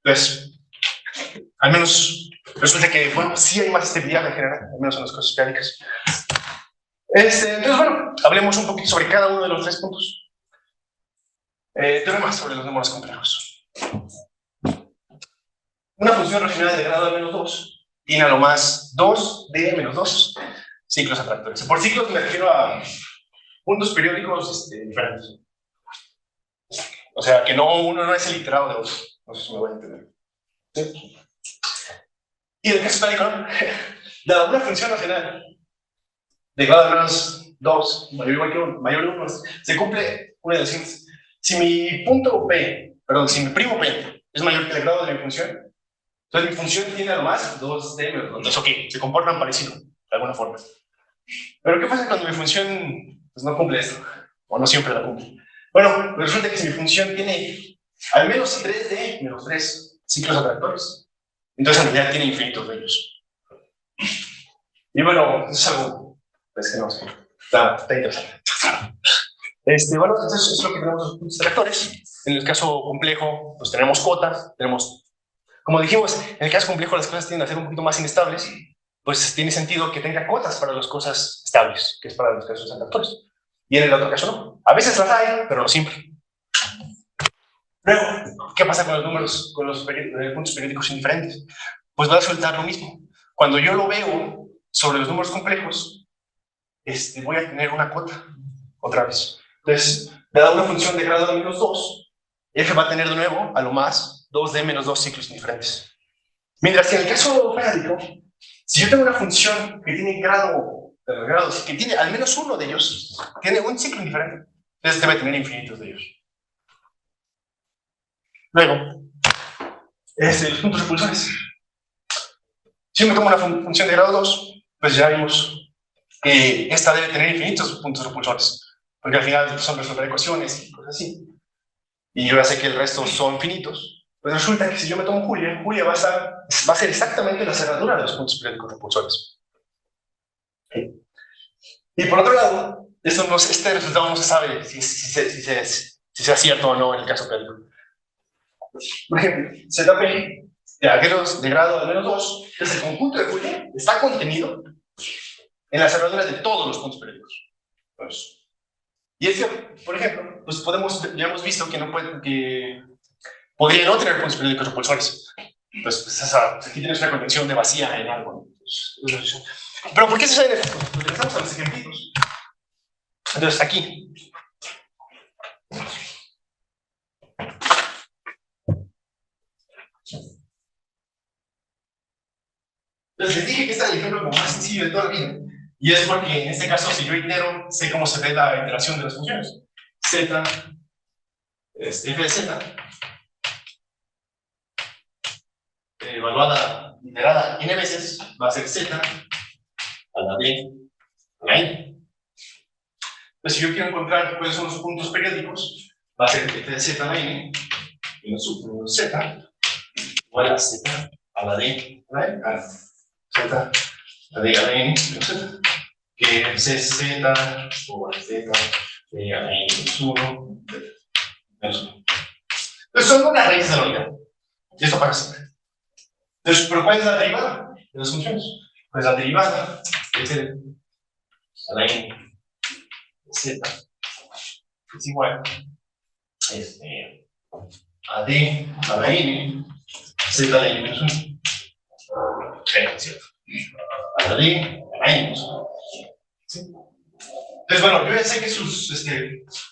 Entonces, al menos resulta que, bueno, sí hay más estabilidad en general, al menos en las cosas periódicas. Entonces, bueno, hablemos un poquito sobre cada uno de los 3 puntos. Teoremas sobre los números complejos. Una función racional de grado de menos 2 tiene a lo más 2 de menos 2 ciclos atractores. Por ciclos me refiero a puntos periódicos diferentes. O sea, que uno no es el iterado de otro. No sé si me voy a entender. ¿Sí? Y el caso periódico, dada una función racional de grado de menos 2, mayor o igual que 1, mayor o 1, se cumple una de las siguientes. Si mi primo P es mayor que el grado de mi función, entonces mi función tiene a lo más 2D menos 2. Entonces, ok, se comportan parecido, de alguna forma. Pero ¿qué pasa cuando mi función pues, no cumple esto? O no siempre la cumple. Bueno, resulta que si mi función tiene al menos 3D menos 3 ciclos atractores, entonces en realidad tiene infinitos de ellos. Y bueno, es algo pues, que no sé, está interesante. Bueno, entonces es lo que tenemos los puntos atractores. En el caso complejo, pues tenemos cotas, como dijimos, en el caso complejo las cosas tienden a ser un poquito más inestables, pues tiene sentido que tenga cotas para las cosas estables, que es para los casos atractores. Y en el otro caso no. A veces las hay, pero no siempre. Luego, ¿qué pasa con los números, con los puntos periódicos indiferentes? Pues va a resultar lo mismo. Cuando yo lo veo sobre los números complejos, voy a tener una cota, otra vez. Entonces, dada una función de grado de menos 2, f va a tener de nuevo, a lo más, 2d menos 2 ciclos indiferentes. Mientras que en el caso periódico, si yo tengo una función que tiene grados, que tiene al menos uno de ellos, tiene un ciclo indiferente, entonces debe tener infinitos de ellos. Luego, los puntos repulsores. Si yo me tomo una función de grado 2, pues ya vimos que esta debe tener infinitos puntos repulsores, porque al final son resolver ecuaciones y cosas así. Y yo ya sé que el resto son finitos. Pues resulta que si yo me tomo Julia va a ser exactamente la cerradura de los puntos periódicos repulsores. ¿Sí? Y por otro lado, este resultado no se sabe si sea cierto o no en el caso periódico. Por ejemplo, ZP de aquellos de grado al menos 2, entonces el conjunto de Julia está contenido en las cerraduras de todos los puntos periódicos. Pues, y es que, por ejemplo, pues ya hemos visto que podría no tener puntos periódicos repulsores. Pues aquí tienes una convención de vacía en algo. Pues, pero ¿por qué se sabe de esto? Pues regresamos a los ejemplitos. Entonces, aquí. Entonces, les dije que este es el ejemplo como más sencillo de toda la vida. Y es porque en este caso, si yo itero, sé cómo se ve la iteración de las funciones. Z, f de z, evaluada, iterada n veces, va a ser z a la d a la n. Entonces, si yo quiero encontrar cuáles son los puntos periódicos, va a ser f de z a la n menos z igual a z a la d a la n, z a la d a la n menos z, que es z por z de a la n menos 1 menos 1. Entonces, son una raíz de la unidad. Y esto para siempre. Entonces, ¿pero cuál es la derivada de las funciones? Pues la derivada es a la n z es igual a d a la n z a la n menos 1. ¿Cierto? A la d a la n menos 1. ¿Sí? Entonces, bueno, yo ya sé que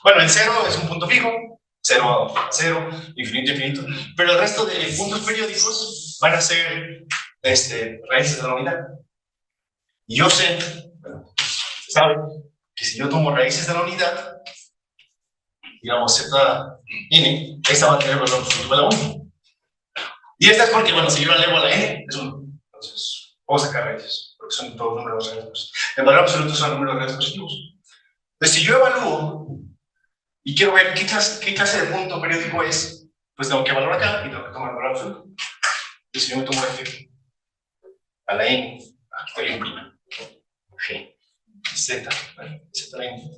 bueno, el 0 es un punto fijo, 0 a 0, infinito, infinito, pero el resto de puntos periódicos van a ser raíces de la unidad. Y yo sé, bueno, sabe que si yo tomo raíces de la unidad, digamos zn, esta va a tener valor absoluto de la 1. Y esta es porque, bueno, si yo la elevo a la n, es 1. Entonces, puedo sacar raíces, porque son todos números reales. El valor absoluto son números reales positivos. Entonces, si yo evalúo y quiero ver qué clase de punto periódico es, pues tengo que evaluar acá y tengo que tomar el valor absoluto. Entonces, si yo me tomo f a la n, aquí estoy en prima, g, z, z la n.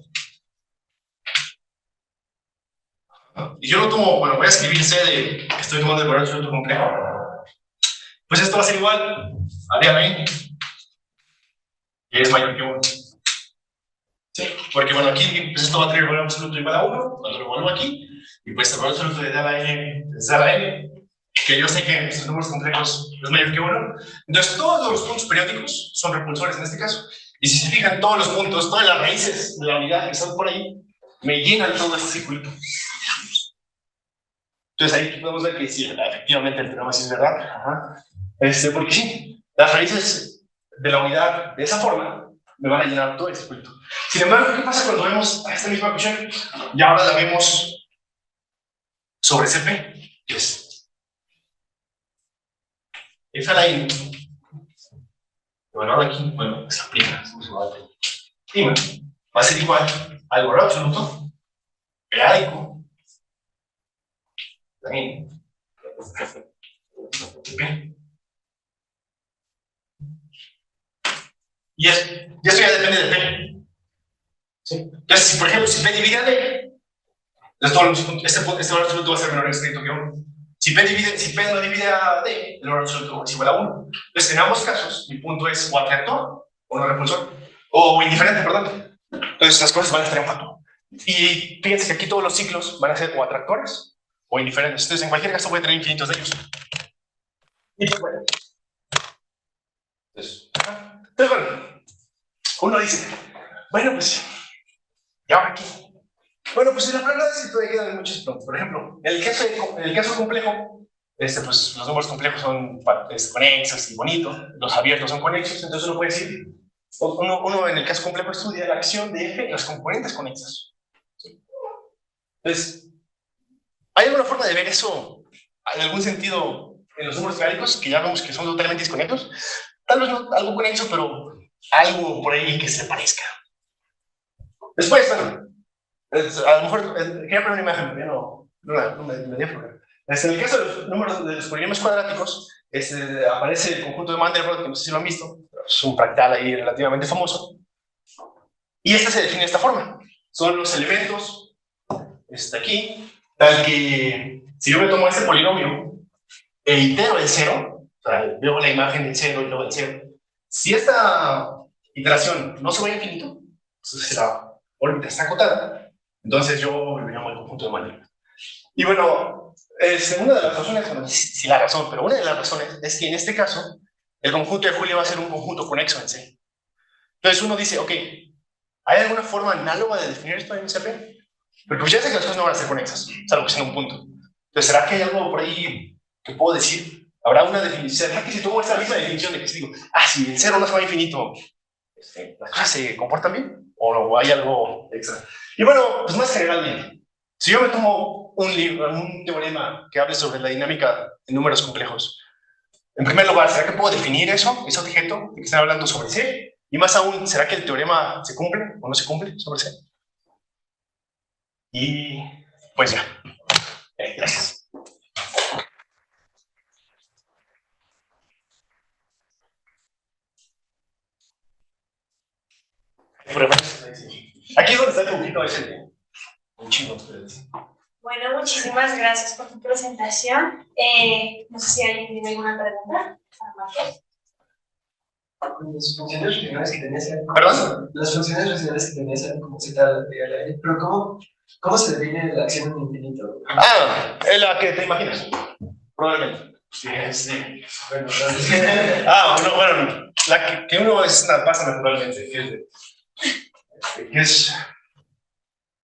Y yo lo tomo, bueno, voy a escribir c de que estoy tomando el valor absoluto complejo. Pues esto va a ser igual a d a la n, que es mayor que 1. ¿Sí? Porque bueno, aquí pues esto va a tener valor absoluto igual a 1, cuando lo evalúo aquí, y pues el valor absoluto de d a la n es d a la n, que yo sé que estos números complejos es mayor que 1. Entonces todos los puntos periódicos son repulsores en este caso. Y si se fijan, todos los puntos, todas las raíces de la unidad que están por ahí, me llenan todo este circulito. Entonces ahí podemos ver que sí, efectivamente el teorema sí es verdad. Ajá. Porque sí, las raíces de la unidad de esa forma me van a llenar todo el circuito. Sin embargo, ¿qué pasa cuando vemos a esta misma ecuación? Y ahora la vemos sobre Cp, que es f a la n. Bueno, ahora aquí, bueno, esa prima, prima va a ser igual al valor absoluto periódico también. Y esto ya depende de P. ¿Sí? Entonces, si por ejemplo, si P divide a D, este valor absoluto va a ser menor estricto que 1. Si P no divide a D, el valor absoluto es igual a 1. Entonces, en ambos casos, mi punto es o atractor o no repulsor, o indiferente, perdón. Entonces, las cosas van a estar en factor. Y fíjense que aquí todos los ciclos van a ser o atractores o indiferentes. Entonces, en cualquier caso, voy a tener infinitos de ellos. Y pues bueno. Entonces, bueno, uno dice, bueno, pues, ¿y ahora qué? Bueno, pues en la realidad sí todavía quedan muchos puntos. Por ejemplo, en el caso complejo, pues los números complejos son conexos y bonitos, los abiertos son conexos, entonces uno puede decir, uno en el caso complejo estudia la acción de f en las componentes conexas. ¿Sí? Entonces, ¿hay alguna forma de ver eso en algún sentido en los números teóricos, que ya vemos que son totalmente desconexos? Tal vez no algo conexo, pero algo por ahí que se parezca. Después, bueno, a lo mejor quería poner una imagen, pero no me dio problema. En el caso de los números de los polinomios cuadráticos, aparece el conjunto de Mandelbrot, que no sé si lo han visto, es un fractal ahí relativamente famoso. Y se define de esta forma. Son los elementos, aquí, tal que si yo me tomo este polinomio e itero el 0, o sea, veo la imagen del 0 y luego del 0, si esta iteración no se va a infinito, entonces la órbita está acotada, entonces yo lo llamo el conjunto de Mandelbrot. Y bueno, una de las razones, bueno, sí la razón, pero una de las razones es que en este caso, el conjunto de Julia va a ser un conjunto conexo en C. Entonces uno dice, ok, ¿hay alguna forma análoga de definir esto en CP? Pero pues ya sé que las cosas no van a ser conexas, salvo que sea un punto. Entonces, ¿será que hay algo por ahí que puedo decir? ¿Habrá una definición? ¿Será que si tomo esta misma definición de que si digo, si el 0 no se va a infinito, las cosas se comportan bien? ¿O hay algo extra? Y bueno, pues más generalmente, si yo me tomo un libro, un teorema que hable sobre la dinámica en números complejos, en primer lugar, ¿será que puedo definir eso, ese objeto de que están hablando sobre C? Y más aún, ¿será que el teorema se cumple o no se cumple sobre C? Y pues ya. Gracias. Aquí es donde está el dibujito ese. Un chingo. Bueno, muchísimas gracias por tu presentación. No sé si alguien tiene alguna pregunta para Marcos. Las funciones regionales que tenías eran ¿Perdón? Las funciones regionales que tenías eran como z a la n, pero ¿cómo se define la acción en infinito? Es la que te imaginas. Probablemente. Sí. Bueno, entonces... bueno, la que uno es una pasa naturalmente, que es